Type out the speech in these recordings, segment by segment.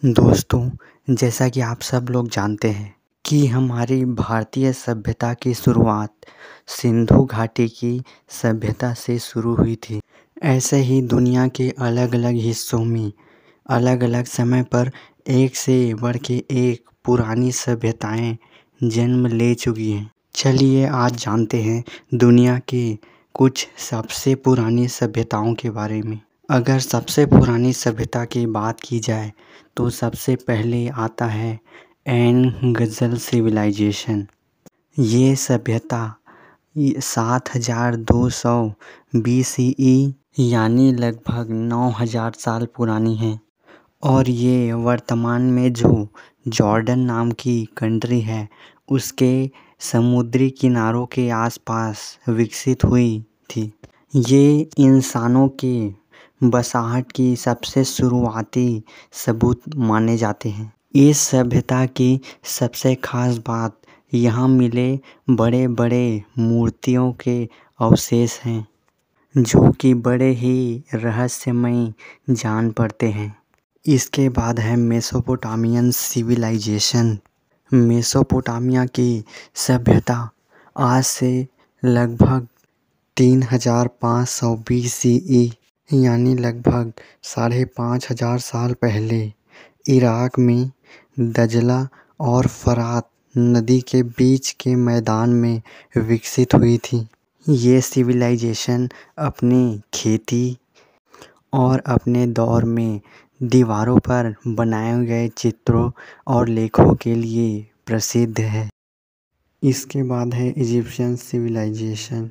दोस्तों, जैसा कि आप सब लोग जानते हैं कि हमारी भारतीय सभ्यता की शुरुआत सिंधु घाटी की सभ्यता से शुरू हुई थी। ऐसे ही दुनिया के अलग अलग हिस्सों में अलग अलग समय पर एक से बढ़ के एक पुरानी सभ्यताएं जन्म ले चुकी हैं। चलिए आज जानते हैं दुनिया के कुछ सबसे पुरानी सभ्यताओं के बारे में। अगर सबसे पुरानी सभ्यता की बात की जाए तो सबसे पहले आता है एन-गज़ल सिविलाइजेशन। ये सभ्यता 7200 BCE यानी लगभग 9000 साल पुरानी है और ये वर्तमान में जो जॉर्डन नाम की कंट्री है उसके समुद्री किनारों के आसपास विकसित हुई थी। ये इंसानों के बसाहट की सबसे शुरुआती सबूत माने जाते हैं। इस सभ्यता की सबसे खास बात यहाँ मिले बड़े बड़े मूर्तियों के अवशेष हैं जो कि बड़े ही रहस्यमयी जान पड़ते हैं। इसके बाद है मेसोपोटामियन सिविलाइजेशन। मेसोपोटामिया की सभ्यता आज से लगभग 3500 BCE यानी लगभग 5500 साल पहले इराक में दजला और फरात नदी के बीच के मैदान में विकसित हुई थी। ये सिविलाइजेशन अपनी खेती और अपने दौर में दीवारों पर बनाए गए चित्रों और लेखों के लिए प्रसिद्ध है। इसके बाद है इजिप्शियन सिविलाइजेशन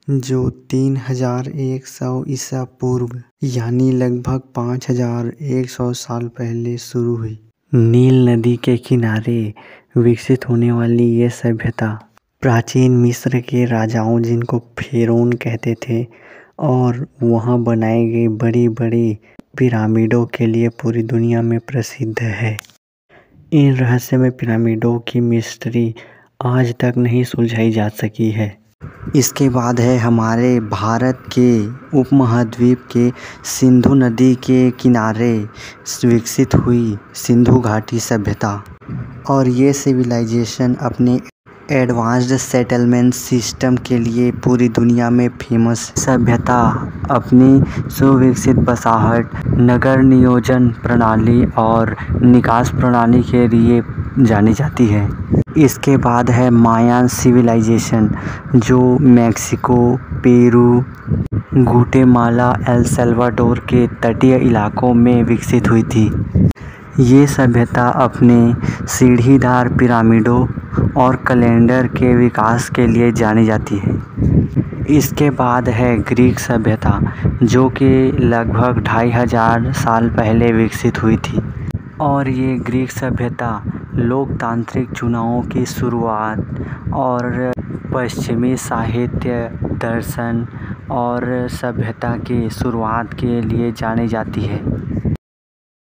जो 3100 ईसा पूर्व यानी लगभग 5100 साल पहले शुरू हुई। नील नदी के किनारे विकसित होने वाली ये सभ्यता प्राचीन मिस्र के राजाओं जिनको फेरोन कहते थे और वहाँ बनाए गए बड़ी बड़ी पिरामिडों के लिए पूरी दुनिया में प्रसिद्ध है। इन रहस्यमय पिरामिडों की मिस्ट्री आज तक नहीं सुलझाई जा सकी है। इसके बाद है हमारे भारत के उपमहाद्वीप के सिंधु नदी के किनारे विकसित हुई सिंधु घाटी सभ्यता और ये सिविलाइजेशन अपने एडवांस्ड सेटलमेंट सिस्टम के लिए पूरी दुनिया में फेमस। सभ्यता अपनी सुविकसित बसाहट, नगर नियोजन प्रणाली और निकास प्रणाली के लिए जानी जाती है। इसके बाद है मायान सिविलाइजेशन जो मैक्सिको, पेरू, गुटेमाला, एल साल्वाडोर के तटीय इलाकों में विकसित हुई थी। ये सभ्यता अपने सीढ़ीदार पिरामिडों और कैलेंडर के विकास के लिए जानी जाती है। इसके बाद है ग्रीक सभ्यता जो कि लगभग 2500 साल पहले विकसित हुई थी और ये ग्रीक सभ्यता लोकतांत्रिक चुनावों की शुरुआत और पश्चिमी साहित्य, दर्शन और सभ्यता की शुरुआत के लिए जानी जाती है।